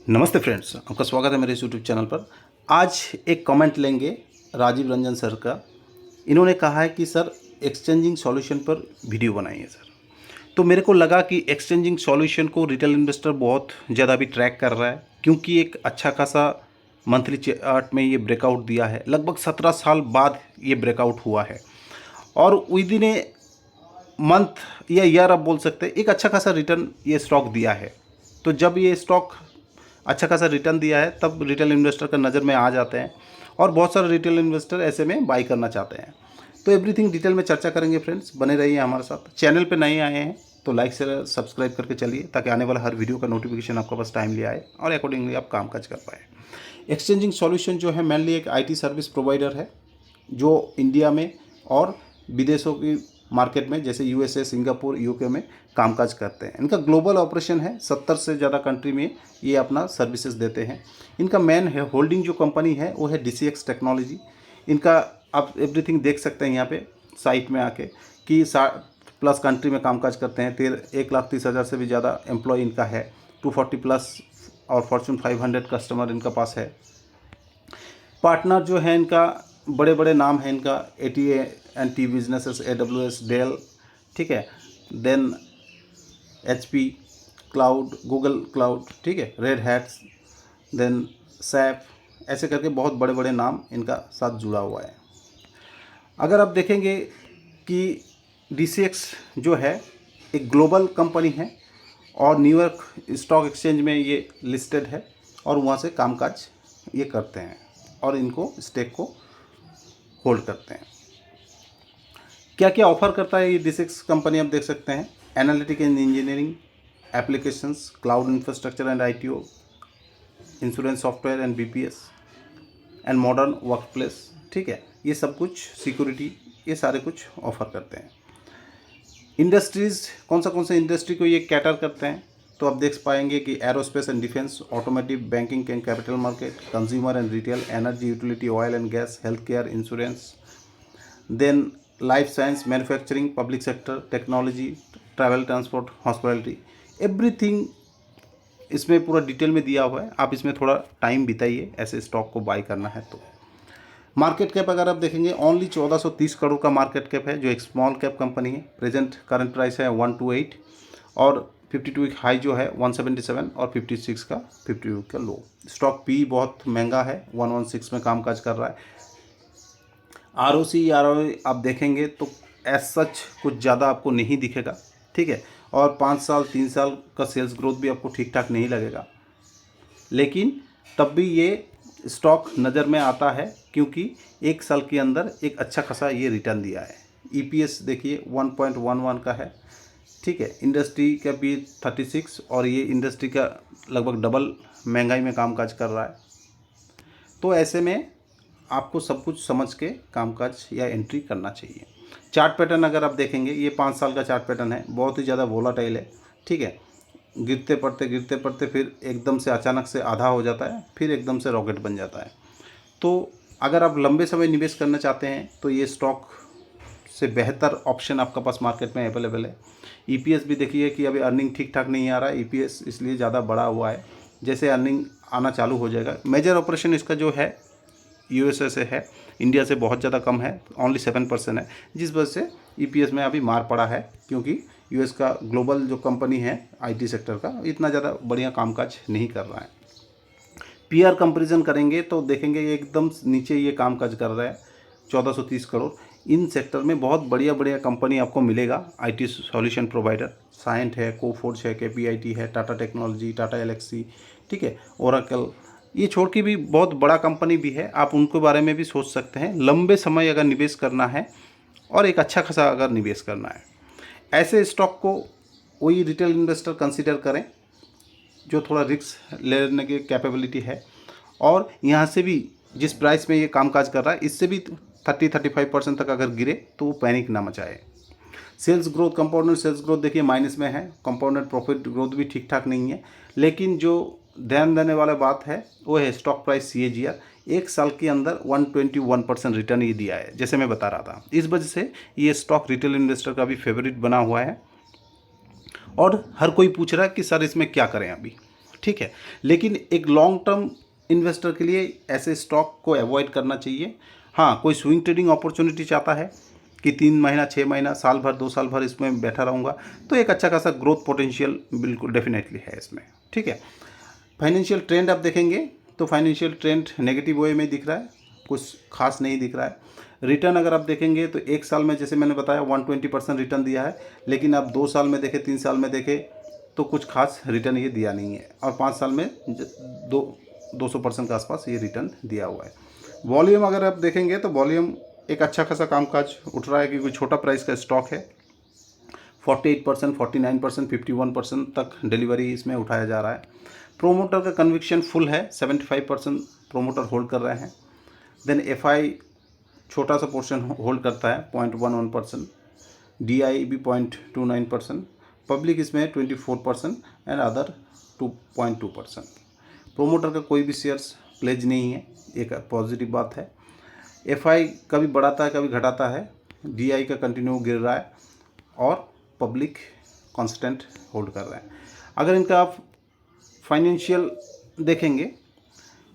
नमस्ते फ्रेंड्स, आपका स्वागत है मेरे इस यूट्यूब चैनल पर। आज एक कमेंट लेंगे राजीव रंजन सर का। इन्होंने कहा है कि सर एक्सचेंजिंग सॉल्यूशन पर वीडियो बनाइए सर। तो मेरे को लगा कि एक्सचेंजिंग सॉल्यूशन को रिटेल इन्वेस्टर बहुत ज़्यादा भी ट्रैक कर रहा है, क्योंकि एक अच्छा खासा मंथली चार्ट में ये ब्रेकआउट दिया है। लगभग 17 साल बाद ये ब्रेकआउट हुआ है और विद इन ए मंथ या ईयर आप बोल सकते हैं एक अच्छा खासा रिटर्न ये स्टॉक दिया है। तो जब ये स्टॉक अच्छा खासा रिटर्न दिया है तब रिटेल इन्वेस्टर का नज़र में आ जाते हैं और बहुत सारे रिटेल इन्वेस्टर ऐसे में बाई करना चाहते हैं। तो एवरीथिंग डिटेल में चर्चा करेंगे फ्रेंड्स, बने रहिए हमारे साथ। चैनल पे नए आए हैं तो लाइक से सब्सक्राइब करके चलिए, ताकि आने वाला हर वीडियो का नोटिफिकेशन आपके पास टाइमली आए और अकॉर्डिंगली आप काम काज कर पाए। एक्सचेंजिंग सॉल्यूशन जो है मेनली एक आईटी सर्विस प्रोवाइडर है जो इंडिया में और विदेशों की मार्केट में जैसे यूएसए, सिंगापुर, यूके में कामकाज करते हैं। इनका ग्लोबल ऑपरेशन है, 70 से ज़्यादा कंट्री में ये अपना सर्विसेज देते हैं। इनका मेन है होल्डिंग जो कंपनी है वो है DCX टेक्नोलॉजी। इनका आप एवरीथिंग देख सकते हैं यहाँ पे साइट में आके कि 60+ कंट्री में कामकाज करते हैं। 1,30,000 से भी ज़्यादा एम्प्लॉय इनका है। 240+ और फॉर्चून 500 कस्टमर इनका पास है। पार्टनर जो है इनका बड़े बड़े नाम हैं इनका, AT&T बिजनेसेस, AWS, डेल, ठीक है, then HP cloud, Google cloud, ठीक है, रेड हैट्स, देन सैप, ऐसे करके बहुत बड़े बड़े नाम इनका साथ जुड़ा हुआ है। अगर आप देखेंगे कि DCX जो है एक ग्लोबल कंपनी है और न्यूयॉर्क स्टॉक एक्सचेंज में ये लिस्टेड है और वहाँ से कामकाज ये करते हैं और इनको स्टेक को होल्ड करते हैं। क्या क्या ऑफर करता है ये DCX कंपनी, आप देख सकते हैं। Analytic and engineering applications, cloud infrastructure and ITO, insurance software and BPS and modern workplace, ठीक है, ये सब कुछ, सिक्योरिटी, ये सारे कुछ ऑफर करते हैं। इंडस्ट्रीज़ कौन से इंडस्ट्री को ये कैटर करते हैं, तो आप देख पाएंगे कि aerospace and defence, automotive, banking and capital market, consumer and retail, energy, utility, oil and gas, health care, insurance, then life science, manufacturing, public sector, technology, travel, transport, hospitality, everything इसमें पूरा detail में दिया हुआ है। आप इसमें थोड़ा time बिताइए ऐसे स्टॉक को बाय करना है तो। मार्केट कैप अगर आप देखेंगे ओनली 1430 करोड़ का मार्केट कैप है, जो एक स्मॉल कैप कंपनी है। प्रेजेंट करंट प्राइस है 128 और 52 वीक हाई जो है 177 और 56 का 50 वीक का लो। स्टॉक पी बहुत महंगा है, 116 में कामकाज कर रहा है। ROC ROE आप देखेंगे तो एज सच कुछ ज़्यादा आपको नहीं दिखेगा, ठीक है, और 5 साल 3 साल का सेल्स ग्रोथ भी आपको ठीक ठाक नहीं लगेगा, लेकिन तब भी ये स्टॉक नज़र में आता है क्योंकि एक साल के अंदर एक अच्छा खासा ये रिटर्न दिया है। EPS देखिए 1.11 का है, ठीक है। इंडस्ट्री का भी 36 और ये इंडस्ट्री का लगभग डबल महंगाई में कामकाज कर रहा है। तो ऐसे में आपको सब कुछ समझ के कामकाज या एंट्री करना चाहिए। चार्ट पैटर्न अगर आप देखेंगे, ये 5 साल का चार्ट पैटर्न है, बहुत ही ज़्यादा वोलाटाइल है, ठीक है। गिरते पड़ते फिर एकदम से अचानक से आधा हो जाता है, फिर एकदम से रॉकेट बन जाता है। तो अगर आप लंबे समय निवेश करना चाहते हैं तो ये स्टॉक से बेहतर ऑप्शन आपका पास मार्केट में अवेलेबल है। EPS भी देखिए कि अभी अर्निंग ठीक ठाक नहीं आ रहा है, EPS इसलिए ज़्यादा बड़ा हुआ है। जैसे अर्निंग आना चालू हो जाएगा, मेजर ऑपरेशन इसका जो है USA से है, इंडिया से बहुत ज़्यादा कम है, ओनली 7% है, जिस वजह से EPS में अभी मार पड़ा है, क्योंकि US का ग्लोबल जो कंपनी है IT सेक्टर का इतना ज़्यादा बढ़िया कामकाज नहीं कर रहा है। PR कंपैरिजन करेंगे तो देखेंगे ये एकदम नीचे ये कामकाज कर रहा है, 1430 करोड़। इन सेक्टर में बहुत बढ़िया बढ़िया कंपनी आपको मिलेगा। IT सॉल्यूशन प्रोवाइडर साइंट है, कोफोर्ज है, KPIT है, टाटा टेक्नोलॉजी, टाटा एलेक्सी, ठीक है, ओरेकल, ये छोड़ के भी बहुत बड़ा कंपनी भी है, आप उनके बारे में भी सोच सकते हैं। लंबे समय अगर निवेश करना है और एक अच्छा खासा अगर निवेश करना है, ऐसे स्टॉक को वही रिटेल इन्वेस्टर कंसीडर करें जो थोड़ा रिस्क लेने की कैपेबिलिटी है, और यहाँ से भी जिस प्राइस में ये कामकाज कर रहा है इससे भी 30-35% तक अगर गिरे तो वो पैनिक ना मचाए। Sales growth, compounded sales growth देखिए माइनस में है, कंपाउंडेड प्रॉफिट ग्रोथ भी ठीक ठाक नहीं है, लेकिन जो ध्यान देने वाला बात है वो है स्टॉक प्राइस CAGR। एक साल के अंदर 121% रिटर्न ये दिया है, जैसे मैं बता रहा था। इस वजह से ये स्टॉक रिटेल इन्वेस्टर का भी फेवरेट बना हुआ है और हर कोई पूछ रहा है कि सर इसमें क्या करें अभी, ठीक है। लेकिन एक लॉन्ग टर्म इन्वेस्टर के लिए ऐसे स्टॉक को अवॉइड करना चाहिए। हाँ, कोई स्विंग ट्रेडिंग अपॉर्चुनिटी चाहता है कि 3 महीना, 6 महीना, साल भर, 2 साल भर इसमें बैठा रहूँगा, तो एक अच्छा खासा ग्रोथ पोटेंशियल बिल्कुल डेफिनेटली है इसमें, ठीक है। फाइनेंशियल ट्रेंड आप देखेंगे तो फाइनेंशियल ट्रेंड नेगेटिव वे में दिख रहा है, कुछ खास नहीं दिख रहा है। रिटर्न अगर आप देखेंगे तो 1 साल में जैसे मैंने बताया 120% रिटर्न दिया है, लेकिन आप 2 साल में देखें, 3 साल में देखें तो कुछ खास रिटर्न ये दिया नहीं है, और 5 साल में 200% के आसपास ये रिटर्न दिया हुआ है। वॉल्यूम अगर आप देखेंगे तो वॉल्यूम एक अच्छा खासा कामकाज उठ रहा है, क्योंकि छोटा प्राइस का स्टॉक है। 48%, 49%, 51% तक डिलीवरी इसमें उठाया जा रहा है। प्रोमोटर का कन्विक्शन फुल है, 75% प्रोमोटर होल्ड कर रहे हैं। देन एफआई छोटा सा पोर्शन होल्ड करता है 0.11%, डीआई भी 0.29%, पब्लिक इसमें 24% एंड अदर 2.2%। प्रोमोटर का कोई भी शेयर्स प्लेज नहीं है, एक पॉजिटिव बात है। एफआई कभी बढ़ाता है कभी घटाता है, डीआई का कंटिन्यू गिर रहा है और पब्लिक कांस्टेंट होल्ड कर रहा है। अगर इनका आप फाइनेंशियल देखेंगे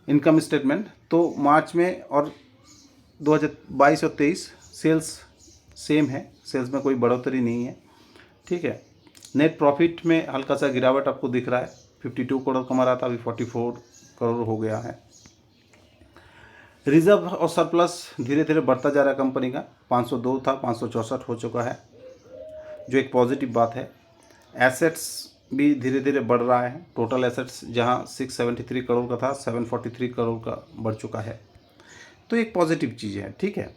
इनकम स्टेटमेंट, तो मार्च में और 2022 और 23 सेल्स सेम है, सेल्स में कोई बढ़ोतरी नहीं है, ठीक है। नेट प्रॉफिट में हल्का सा गिरावट आपको दिख रहा है, 52 करोड़ कमा रहा था, अभी 44 करोड़ हो गया है। रिजर्व और सरप्लस धीरे धीरे बढ़ता जा रहा है कंपनी का, 502 था, 564 हो चुका है, जो एक पॉजिटिव बात है। एसेट्स भी धीरे धीरे बढ़ रहा है, टोटल एसेट्स जहां 673 करोड़ का था 743 करोड़ का बढ़ चुका है, तो एक पॉजिटिव चीज़ है, ठीक है।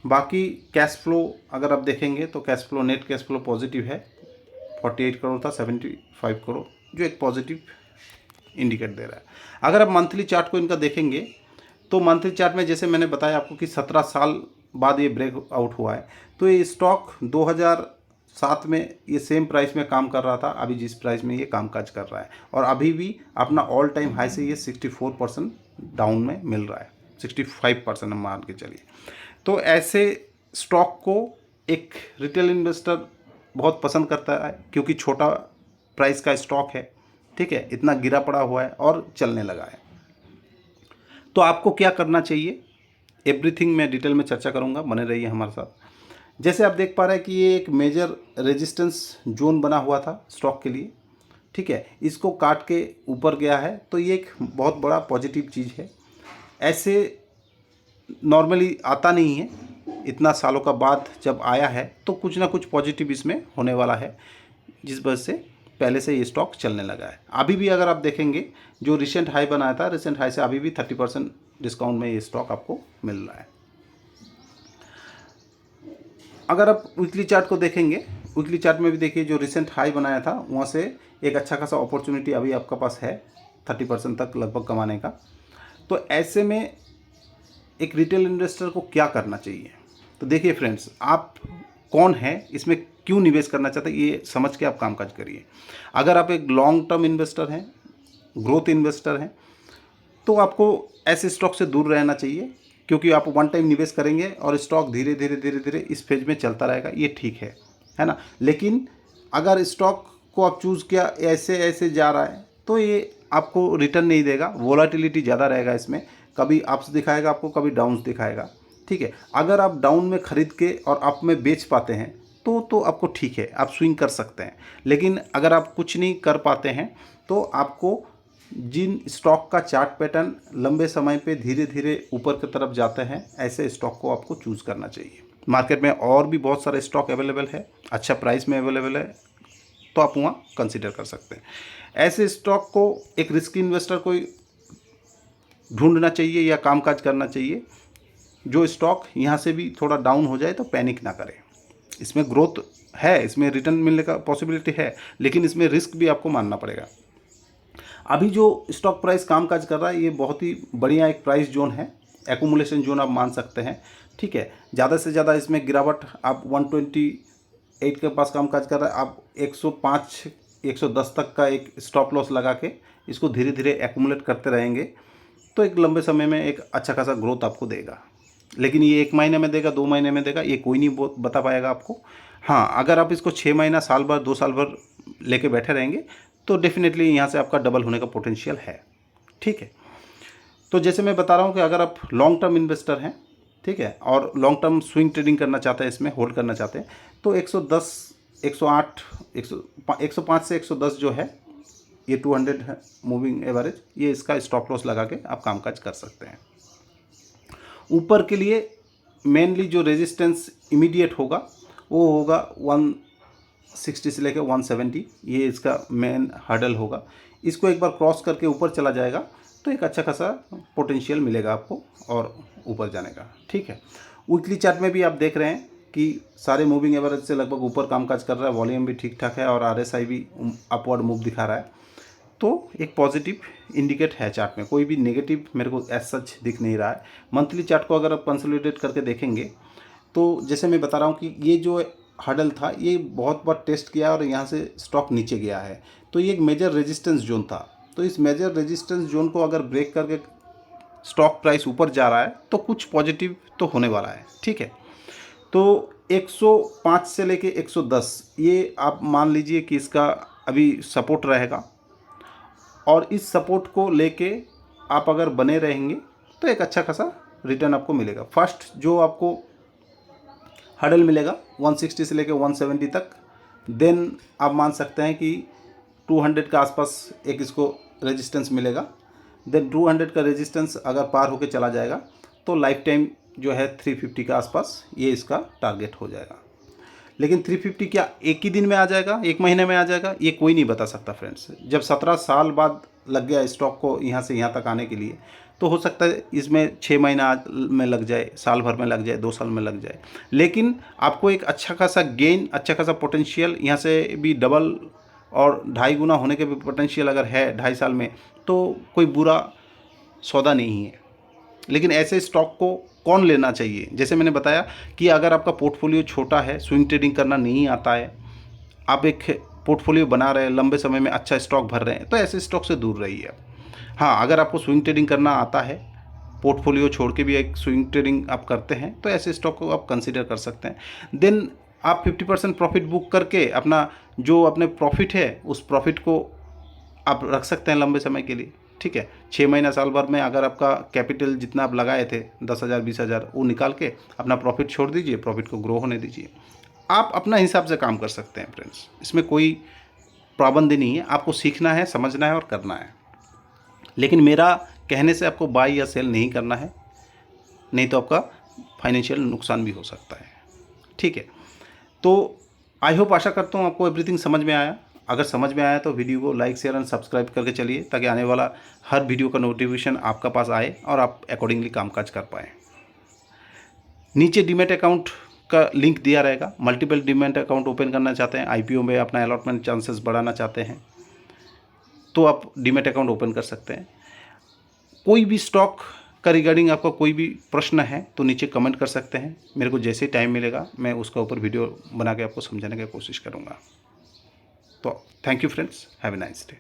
बाकी कैश फ्लो अगर आप देखेंगे तो cash flow, net cash flow positive है, 48 करोड़ था 75 करोड़, जो एक पॉजिटिव इंडिकेट दे रहा है। अगर आप मंथली चार्ट को इनका देखेंगे तो मंथली चार्ट में जैसे मैंने बताया आपको कि 17 साल बाद ये ब्रेक आउट हुआ है, तो ये स्टॉक 2007 में ये सेम प्राइस में काम कर रहा था, अभी जिस प्राइस में ये कामकाज कर रहा है, और अभी भी अपना ऑल टाइम हाई से ये 64% डाउन में मिल रहा है, 65% हम मान के चलिए। तो ऐसे स्टॉक को एक रिटेल इन्वेस्टर बहुत पसंद करता है, क्योंकि छोटा प्राइस का स्टॉक है, ठीक है, इतना गिरा पड़ा हुआ है और चलने लगा है। तो आपको क्या करना चाहिए, एवरीथिंग मैं डिटेल में चर्चा करूंगा, बने रहिए हमारे साथ। जैसे आप देख पा रहे हैं कि ये एक मेजर रेजिस्टेंस जोन बना हुआ था स्टॉक के लिए, ठीक है, इसको काट के ऊपर गया है, तो ये एक बहुत बड़ा पॉजिटिव चीज़ है। ऐसे नॉर्मली आता नहीं है, इतना सालों का बाद जब आया है तो कुछ ना कुछ पॉजिटिव इसमें होने वाला है, जिस वजह से पहले से ये स्टॉक चलने लगा है। अभी भी अगर आप देखेंगे जो रिसेंट हाई बनाया था, रिसेंट हाई से अभी भी 30% डिस्काउंट में ये स्टॉक आपको मिल रहा है। अगर आप वीकली चार्ट को देखेंगे, वीकली चार्ट में भी देखिए जो रिसेंट हाई बनाया था वहाँ से एक अच्छा खासा अपॉर्चुनिटी अभी आपका पास है 30% तक लगभग कमाने का। तो ऐसे में एक रिटेल इन्वेस्टर को क्या करना चाहिए, तो देखिए फ्रेंड्स, आप कौन है, इसमें क्यों निवेश करना चाहते हैं, ये समझ के आप कामकाज करिए। अगर आप एक लॉन्ग टर्म इन्वेस्टर हैं, ग्रोथ इन्वेस्टर हैं, तो आपको ऐसे स्टॉक से दूर रहना चाहिए, क्योंकि आप वन टाइम निवेश करेंगे और स्टॉक धीरे धीरे धीरे धीरे इस फेज में चलता रहेगा, ये ठीक है ना। लेकिन अगर स्टॉक को आप चूज़ किया ऐसे ऐसे जा रहा है तो ये आपको रिटर्न नहीं देगा, वोलाटिलिटी ज़्यादा रहेगा इसमें, कभी अप्स दिखाएगा आपको, कभी डाउन्स दिखाएगा, ठीक है। अगर आप डाउन में खरीद के और अप में बेच पाते हैं तो आपको ठीक है, आप स्विंग कर सकते हैं। लेकिन अगर आप कुछ नहीं कर पाते हैं तो आपको जिन स्टॉक का चार्ट पैटर्न लंबे समय पे धीरे धीरे ऊपर की तरफ जाते हैं, ऐसे स्टॉक को आपको चूज़ करना चाहिए। मार्केट में और भी बहुत सारे स्टॉक अवेलेबल है, अच्छा प्राइस में अवेलेबल है, तो आप वहाँ कंसिडर कर सकते हैं। ऐसे स्टॉक को एक रिस्क इन्वेस्टर को ढूंढना चाहिए या कामकाज करना चाहिए, जो स्टॉक यहाँ से भी थोड़ा डाउन हो जाए तो पैनिक ना करें। इसमें ग्रोथ है, इसमें रिटर्न मिलने का पॉसिबिलिटी है, लेकिन इसमें रिस्क भी आपको मानना पड़ेगा। अभी जो स्टॉक प्राइस कामकाज कर रहा है ये बहुत ही बढ़िया एक प्राइस जोन है, एक्यूमुलेशन जोन आप मान सकते हैं, ठीक है। ज़्यादा से ज़्यादा इसमें गिरावट आप 128 के पास कामकाज कर रहा है, आप 105 110 तक का एक स्टॉप लॉस लगा के इसको धीरे धीरे एक्यूमुलेट करते रहेंगे तो एक लंबे समय में एक अच्छा खासा ग्रोथ आपको देगा। लेकिन ये 1 महीने में देगा, 2 महीने में देगा, ये कोई नहीं बता पाएगा आपको। हाँ, अगर आप इसको 6 महीना, साल भर, 2 साल भर लेके बैठे रहेंगे तो डेफिनेटली यहाँ से आपका डबल होने का पोटेंशियल है। ठीक है, तो जैसे मैं बता रहा हूँ कि अगर आप लॉन्ग टर्म इन्वेस्टर हैं, ठीक है, और लॉन्ग टर्म स्विंग ट्रेडिंग करना चाहते हैं, इसमें होल्ड करना चाहते हैं, तो 110, 108, 105 से 110 जो है ये 200 है मूविंग एवरेज, ये इसका स्टॉप लॉस लगा के आप कामकाज कर सकते हैं। ऊपर के लिए मेनली जो रेजिस्टेंस इमीडिएट होगा वो होगा 160 से लेकर 170, ये इसका मेन हर्डल होगा। इसको एक बार क्रॉस करके ऊपर चला जाएगा तो एक अच्छा खासा पोटेंशियल मिलेगा आपको और ऊपर जाने का। ठीक है, वीकली चार्ट में भी आप देख रहे हैं कि सारे मूविंग एवरेज से लगभग ऊपर कामकाज कर रहा है, वॉल्यूम भी ठीक ठाक है और RSI भी अपवर्ड मूव दिखा रहा है, तो एक पॉजिटिव इंडिकेट है चार्ट में, कोई भी नेगेटिव मेरे को एज सच दिख नहीं रहा है। मंथली चार्ट को अगर आप कंसोलिडेट करके देखेंगे तो जैसे मैं बता रहा हूँ कि ये जो हर्डल था ये बहुत बार टेस्ट किया और यहाँ से स्टॉक नीचे गया है, तो ये एक मेजर रेजिस्टेंस जोन था। तो इस मेजर रेजिस्टेंस जोन को अगर ब्रेक करके स्टॉक प्राइस ऊपर जा रहा है तो कुछ पॉजिटिव तो होने वाला है। ठीक है, तो 105 से लेके 110 ये आप मान लीजिए कि इसका अभी सपोर्ट रहेगा और इस सपोर्ट को लेके आप अगर बने रहेंगे तो एक अच्छा खासा रिटर्न आपको मिलेगा। फर्स्ट जो आपको हर्डल मिलेगा 160 से लेके 170 तक, देन आप मान सकते हैं कि 200 के आसपास एक इसको रेजिस्टेंस मिलेगा। देन 200 का रेजिस्टेंस अगर पार होके चला जाएगा तो लाइफ टाइम जो है 350 के आसपास ये इसका टारगेट हो जाएगा। लेकिन 350 क्या एक ही दिन में आ जाएगा, एक महीने में आ जाएगा, ये कोई नहीं बता सकता फ्रेंड्स। जब 17 साल बाद लग गया स्टॉक को यहाँ से यहाँ तक आने के लिए, तो हो सकता है इसमें 6 महीना में लग जाए, साल भर में लग जाए, 2 साल में लग जाए, लेकिन आपको एक अच्छा खासा गेन, अच्छा खासा पोटेंशियल यहाँ से भी डबल और 2.5 गुना होने के भी पोटेंशियल अगर है 2.5 साल में, तो कोई बुरा सौदा नहीं है। लेकिन ऐसे स्टॉक को कौन लेना चाहिए? जैसे मैंने बताया कि अगर आपका पोर्टफोलियो छोटा है, स्विंग ट्रेडिंग करना नहीं आता है, आप एक पोर्टफोलियो बना रहे हैं, लंबे समय में अच्छा स्टॉक भर रहे हैं, तो ऐसे स्टॉक से दूर रहिए। हाँ, अगर आपको स्विंग ट्रेडिंग करना आता है, पोर्टफोलियो छोड़ के भी एक स्विंग ट्रेडिंग आप करते हैं, तो ऐसे स्टॉक को आप कंसिडर कर सकते हैं। देन आप 50% प्रॉफिट बुक करके अपना जो अपने प्रॉफिट है उस प्रॉफिट को आप रख सकते हैं लंबे समय के लिए। ठीक है, 6 महीना साल भर में अगर आपका कैपिटल जितना आप लगाए थे 10,000 20,000 वो निकाल के अपना प्रॉफिट छोड़ दीजिए, प्रॉफिट को ग्रो होने दीजिए। आप अपना हिसाब से काम कर सकते हैं फ्रेंड्स, इसमें कोई पाबंदी नहीं है। आपको सीखना है, समझना है और करना है, लेकिन मेरा कहने से आपको बाय या सेल नहीं करना है, नहीं तो आपका फाइनेंशियल नुकसान भी हो सकता है। ठीक है, तो आई होप, आशा करता हूँ आपको एवरीथिंग समझ में आया। अगर समझ में आया तो वीडियो को लाइक शेयर एंड सब्सक्राइब करके चलिए, ताकि आने वाला हर वीडियो का नोटिफिकेशन आपका पास आए और आप अकॉर्डिंगली कामकाज कर पाएँ। नीचे डीमैट अकाउंट का लिंक दिया रहेगा। मल्टीपल डीमैट अकाउंट ओपन करना चाहते हैं, IPO में अपना अलॉटमेंट चांसेस बढ़ाना चाहते हैं, तो आप डीमैट अकाउंट ओपन कर सकते हैं। कोई भी स्टॉक का रिगार्डिंग आपका कोई भी प्रश्न है तो नीचे कमेंट कर सकते हैं। मेरे को जैसे टाइम मिलेगा मैं उसका ऊपर वीडियो बना के आपको समझाने की कोशिश करूँगा। तो thank you friends, have a nice day.